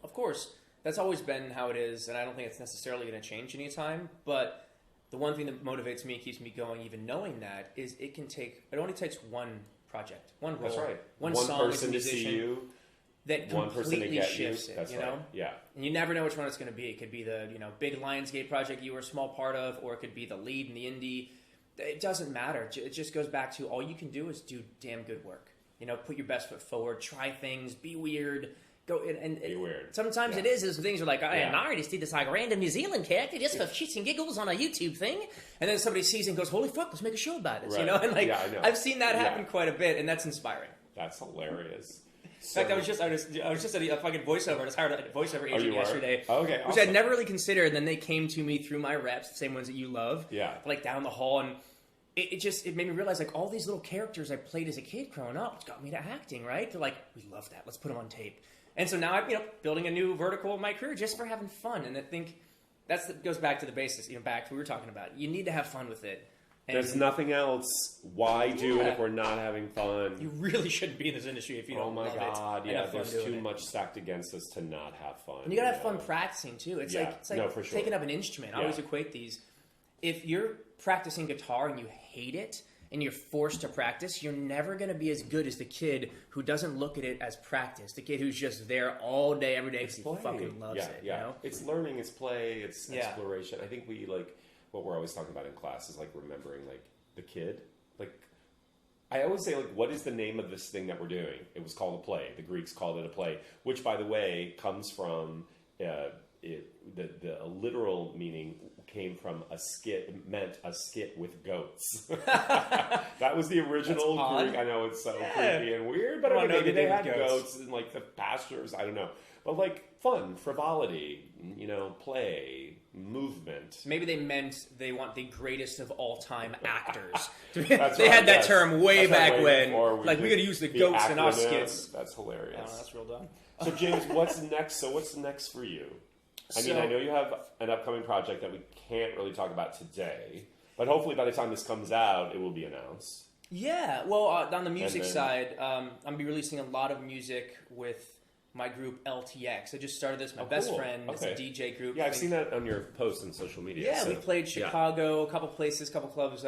Of course. That's always been how it is, and I don't think it's necessarily going to change anytime. But the one thing that motivates me, keeps me going, even knowing that, is it only takes one project, one role, that's right. one song person as a musician to see you, that completely shifts it. That's right. Yeah, and you never know which one it's going to be. It could be the big Lionsgate project you were a small part of, or it could be the lead in the indie. It doesn't matter. It just goes back to all you can do is do damn good work. Put your best foot forward, try things, be weird. Go and be weird. Sometimes it is. Things are like, I just did this random New Zealand character just for shits and giggles on a YouTube thing, and then somebody sees it and goes, "Holy fuck, let's make a show about it." Right. And I know. I've seen that happen quite a bit, and that's inspiring. That's hilarious. In fact, I was just at a fucking voiceover. I just hired a voiceover agent yesterday. Okay, which I'd never really considered. And then they came to me through my reps, the same ones that you love. Yeah, like down the hall, and it made me realize like all these little characters I played as a kid growing up, it's got me to acting. Right? They're like, we love that. Let's put them on tape. And so now I'm, building a new vertical of my career just for having fun. And I think goes back to the basis, back to what we were talking about. You need to have fun with it. And there's nothing else. Why do it if we're not having fun? You really shouldn't be in this industry if you don't love it. Oh my God, yeah. There's too much stacked against us to not have fun. And you gotta have fun practicing too. It's like for sure. taking up an instrument. I always equate these. If you're practicing guitar and you hate it, and you're forced to practice, you're never going to be as good as the kid who doesn't look at it as practice. The kid who's just there all day, every day because he fucking loves it. Yeah, it's learning, it's play, it's exploration. I think we what we're always talking about in class is remembering the kid. I always say what is the name of this thing that we're doing? It was called a play. The Greeks called it a play, which by the way comes from the literal meaning came from a skit. It meant a skit with goats. That was the original Greek. I know it's so creepy and weird, but maybe they had goats in the pastures. I don't know, but fun, frivolity, play, movement. Maybe they meant they want the greatest of all time actors. That's they had that term way back when. We got to use the goats in our skits. That's hilarious. Oh, that's real dumb. So James, what's next? So what's next for you? I know you have an upcoming project that we can't really talk about today, but hopefully by the time this comes out, it will be announced. Yeah, well, on the music side, I'm going to be releasing a lot of music with my group LTX. I just started this. My best friend is a DJ group. Yeah, I've seen that on your posts on social media. Yeah, we played Chicago, a couple places, a couple clubs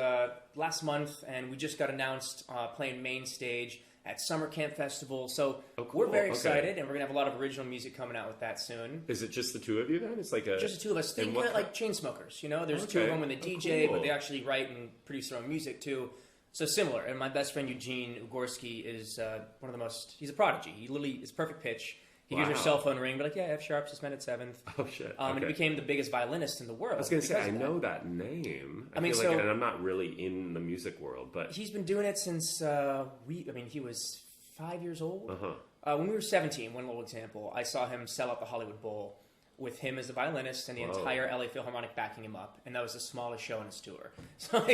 last month, and we just got announced playing main stage at Summer Camp Festival. So we're very excited, and we're going to have a lot of original music coming out with that soon. Is it just the two of you then? It's just the two of us. Think of it like Chainsmokers. There's two of them when they DJ, but they actually write and produce their own music too. So similar. And my best friend Eugene Ugorski is one of the most... He's a prodigy. He literally is perfect pitch. He gives her cell phone ring, but F sharp, suspended seventh. Oh shit! And he became the biggest violinist in the world. I was going to say I know that name. I feel and I'm not really in the music world, but he's been doing it since he was 5 years old. When we were 17, one little example, I saw him sell out the Hollywood Bowl. with him as the violinist and the entire LA Philharmonic backing him up. And that was the smallest show on his tour. So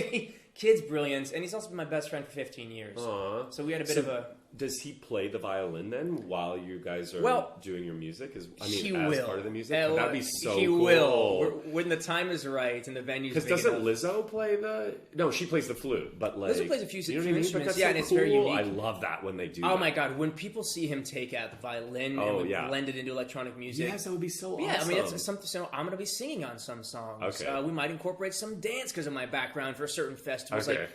kid's brilliant. And he's also been my best friend for 15 years. Aww. So we had a bit of a... Does he play the violin then while you guys are doing your music? As part of the music? That'd be so cool. He will. When the time is right and the venue's big Because doesn't Lizzo play the... No, she plays the flute, but like... Lizzo plays a few instruments. But that's and it's cool. Very unique. I love that when they do that. Oh my God, when people see him take out the violin and blend it into electronic music. Yes, that would be so awesome. Yeah, I mean, that's something. So I'm going to be singing on some songs. Okay. We might incorporate some dance because of my background for certain festivals. Okay.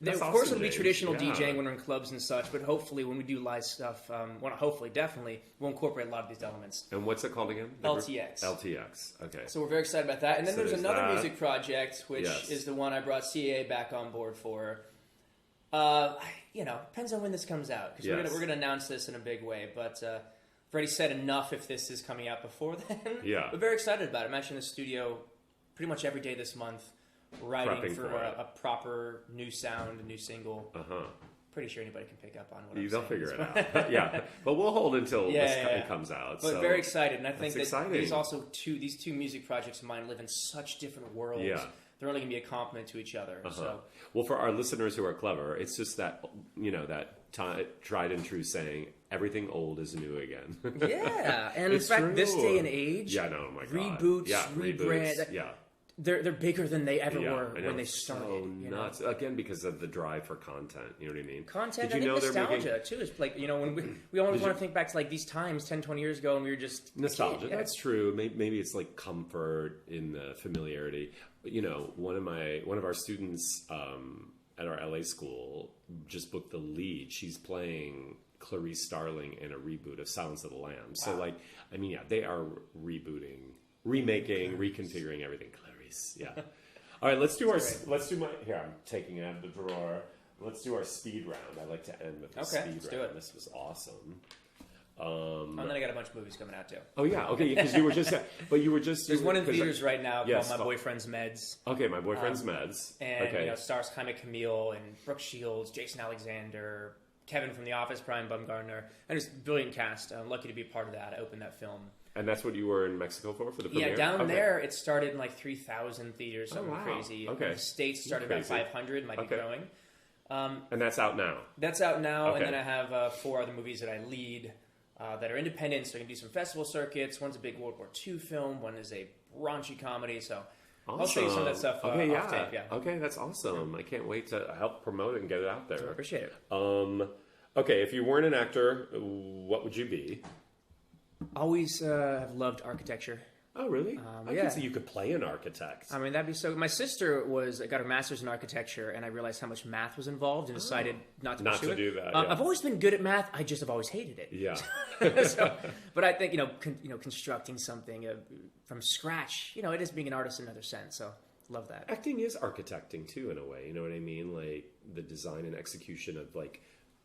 Of course, it'll be traditional DJing when we're in clubs and such, but hopefully when we do live stuff, definitely, we'll incorporate a lot of these elements. And what's it called again? LTX. LTX, okay. So we're very excited about that. And then there's another music project, which is the one I brought CAA back on board for. Depends on when this comes out, because we're gonna announce this in a big way, but I've already said enough if this is coming out before then. Yeah. We're very excited about it. I'm actually in the studio pretty much every day this month, writing for a proper new sound, a new single. Pretty sure anybody can pick up on what I'm saying. They'll figure it out. Yeah, but we'll hold until it comes out. But very excited, and I think that these two music projects of mine live in such different worlds. Yeah. They're only going to be a complement to each other. So. Well, for our listeners who are clever, it's just that, tried and true saying, everything old is new again. Yeah, and in fact, this day and age, oh my God. Reboots, rebrand. They're bigger than they ever were when they started. So nuts. Again, because of the drive for content. You know what I mean? Content, and nostalgia, too. It's like, when we always want to think back to like these times 10, 20 years ago, and we were just... Nostalgia, that's true. Maybe it's like comfort in the familiarity. But, one of our students at our LA school just booked the lead. She's playing Clarice Starling in a reboot of Silence of the Lambs. Wow. So, they are rebooting, remaking, reconfiguring everything. Yeah. All right, let's do here, I'm taking it out of the drawer. Let's do our speed round. I like to end with the speed round. Do it. This was awesome. And then I got a bunch of movies coming out too. Oh yeah, okay, because you were just There's one in theaters right now called My Boyfriend's Meds. Okay, My Boyfriend's Meds. And stars Jaime Camille and Brooke Shields, Jason Alexander, Kevin from The Office, Brian Baumgartner, and it's a brilliant cast. I'm lucky to be part of that. I opened that film. And that's what you were in Mexico for the premiere? Yeah, down there it started in like 3,000 theaters, something crazy. Okay. The States started about 500, might be growing. And that's out now? That's out now, and then I have 4 other movies that I lead that are independent, so I can do some festival circuits. One's a big World War II film, one is a raunchy comedy, so awesome. I'll show you some of that stuff off tape. Yeah. Okay, that's awesome. I can't wait to help promote it and get it out there. I appreciate it. Okay, if you weren't an actor, what would you be? Always have loved architecture. Oh, really? I can see you could play an architect. I mean, that'd be so... My sister got her master's in architecture, and I realized how much math was involved and decided not to pursue it. do that, I've always been good at math. I just have always hated it. Yeah. But I think, constructing something from scratch, it is being an artist in another sense, so love that. Acting is architecting, too, in a way. You know what I mean? Like, the design and execution of, like,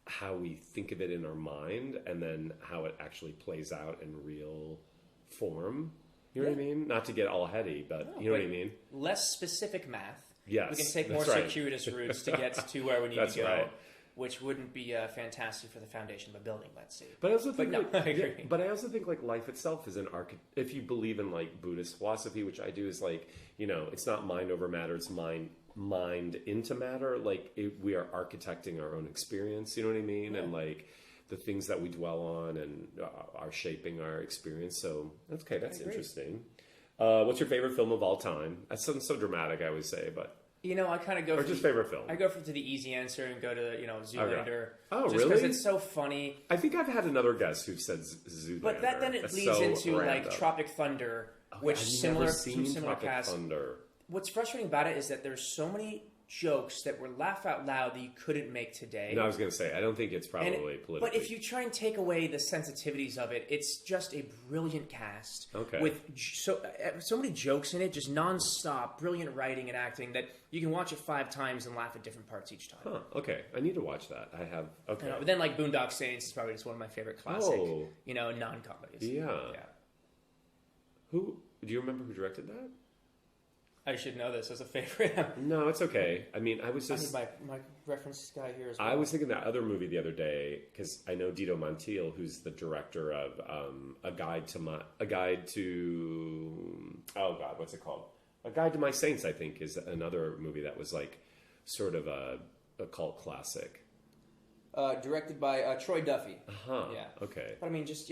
how we think of it in our mind and then how it actually plays out in real form. You know what I mean? Not to get all heady, but you know what I mean? Less specific math. Yes. We can take more circuitous routes to get to where we need to go. Right. Which wouldn't be fantastic for the foundation of a building, let's say. But I also think, I agree. But I also think like life itself is if you believe in like Buddhist philosophy, which I do, is like, it's not mind over matter, it's mind into matter. Like we are architecting our own experience. You know what I mean? Yeah. And like the things that we dwell on and are shaping our experience. So that's interesting. What's your favorite film of all time? That sounds so dramatic, I always say, but I kind of go or just favorite film. I go to the easy answer and go to Zoolander. Okay. Oh, just really? Because it's so funny. I think I've had another guest who said Zoolander. But then it leads into like Tropic Thunder, which similar cast. Thunder. What's frustrating about it is that there's so many jokes that were laugh out loud that you couldn't make today. No, I was going to say, I don't think it's probably politically. But if you try and take away the sensitivities of it, it's just a brilliant cast. Okay. With so many jokes in it, just nonstop, brilliant writing and acting that you can watch it 5 times and laugh at different parts each time. Huh, okay. I need to watch that. I have, okay. But then like Boondock Saints is probably just one of my favorite classic, non-comedies. Yeah. Do you remember who directed that? I should know this as a favorite. No, it's okay. I mean, I was just... I need my reference guy here as well. I was thinking that other movie the other day, because I know Dito Montiel, who's the director of A Guide to... Oh, God, what's it called? A Guide to My Saints, I think, is another movie that was like sort of a cult classic. Directed by Troy Duffy. Uh-huh. Yeah. Okay. But I mean, just,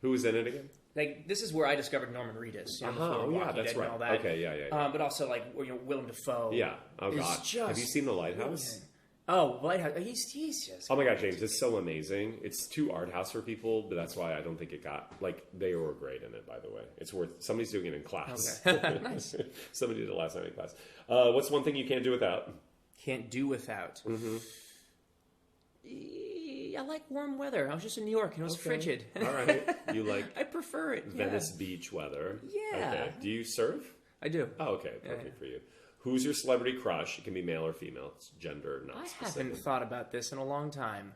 Who was in it again? Like, this is where I discovered Norman Reedus. Oh, yeah, that's right. And all that. Okay, yeah. But also, like, Willem Dafoe. Yeah. Oh, God. Have you seen The Lighthouse? Oh, Lighthouse. He's just... Oh, my God, James. It's so amazing. It's too art house for people, but that's why I don't think it got... Like, they were great in it, by the way. It's worth... Somebody's doing it in class. Okay. Nice. Somebody did it last night in class. What's one thing you can't do without? Can't do without? Mm-hmm. I like warm weather. I was just in New York and it was frigid. All right. You like... I prefer it. Venice Beach weather. Yeah. Okay. Do you surf? I do. Oh, okay. Perfect for you. Who's your celebrity crush? It can be male or female. It's gender, not specific. I haven't thought about this in a long time.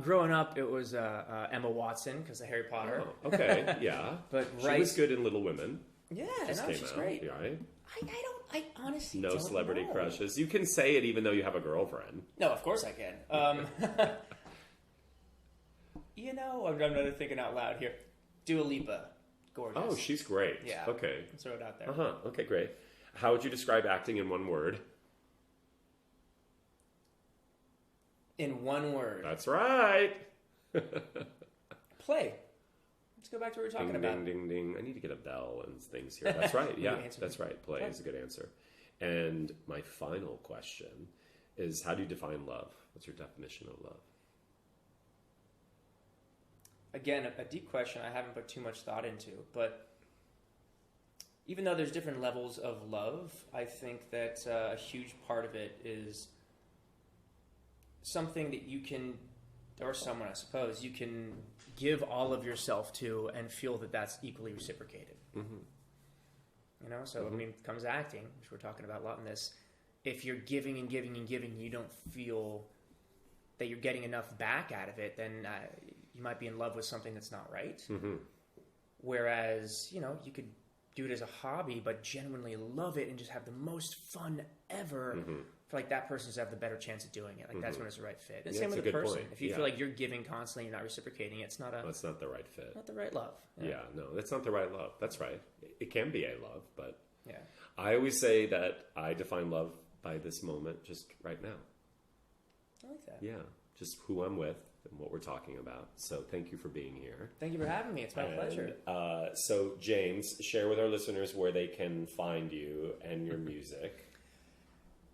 Growing up, it was Emma Watson because of Harry Potter. Oh, okay. Yeah. But she was good in Little Women. Yeah, she's great. Right? I honestly no don't celebrity know. crushes. You can say it even though you have a girlfriend. No, of course I can. I'm not thinking out loud here. Dua Lipa, gorgeous. Oh, she's great. Yeah. Okay. Let's throw it out there. Okay, great. How would you describe acting in one word? In one word. That's right. Play. Let's go back to what we were talking about. Ding, ding, ding. I need to get a bell and things here. That's right. Yeah, that's right. Play is a good answer. And my final question is, how do you define love? What's your definition of love? Again, a deep question I haven't put too much thought into, but even though there's different levels of love, I think that a huge part of it is something that you can, or someone I suppose, you can give all of yourself to and feel that that's equally reciprocated. Mm-hmm. So I mean, it comes to acting, which we're talking about a lot in this. If you're giving and giving and giving, you don't feel that you're getting enough back out of it, then you might be in love with something that's not right. Mm-hmm. Whereas, you could do it as a hobby, but genuinely love it and just have the most fun ever. Mm-hmm. I feel like that person's have the better chance of doing it. Like that's when it's the right fit. And same with the person. Point. If you feel like you're giving constantly, you're not reciprocating, it's not that's not the right fit. Not the right love. Yeah, no, that's not the right love. That's right. It can be a love, but yeah. I always say that I define love by this moment, just right now. I like that. Yeah, just who I'm with and what we're talking about. So thank you for being here. Thank you for having me. It's my pleasure. So James, share with our listeners where they can find you and your music.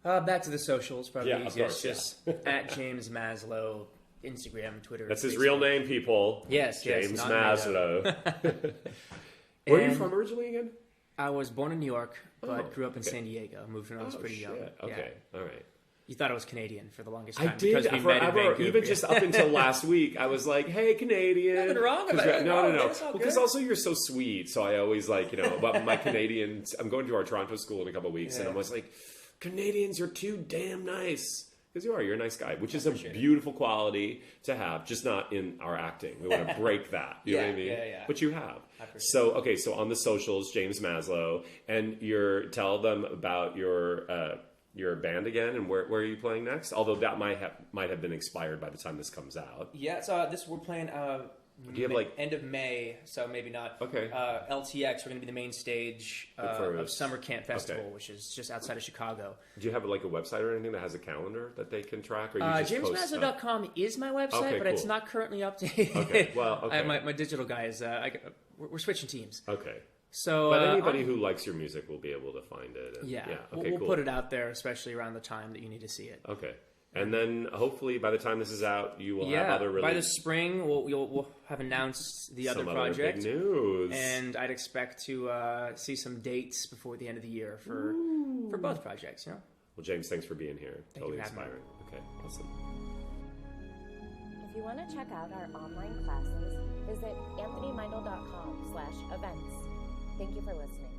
Back to the socials, probably easiest. Course, just at James Maslow, Instagram, Twitter. That's Facebook. his real name, people. Yes, James Maslow. Where are you from originally again? I was born in New York, but grew up in San Diego. Moved when I was pretty young. Okay, all right. You thought I was Canadian for the longest time. I did because we forever, even just up until last week. I was like, "Hey, Canadian." Nothing wrong about it. No. Because also you're so sweet, so I always about my Canadians. I'm going to our Toronto school in a couple of weeks, and I'm always like, "Canadians are too damn nice." Because you're a nice guy, which is a beautiful quality to have, just not in our acting. We want to break that. You know what I mean? Yeah. But you have. So on the socials, James Maslow, and tell them about your band again, and where are you playing next? Although that might have been expired by the time this comes out. Yeah, so we're playing do you have end of May, so maybe not. Okay. LTX, we're going to be the main stage of Summer Camp Festival, which is just outside of Chicago. Do you have a website or anything that has a calendar that they can track? Or JamesMaslow.com is my website, but it's not currently updated. Okay, well, my digital guy is, we're switching teams. Okay. So, but anybody who likes your music will be able to find it. We'll put it out there, especially around the time that you need to see it. Okay. And then hopefully by the time this is out, you will have other releases. By the spring, we'll have announced the other project. Big news. And I'd expect to see some dates before the end of the year for both projects. Well, James, thanks for being here. Totally inspiring. Okay, awesome. If you want to check out our online classes, visit anthonymindel.com/events. Thank you for listening.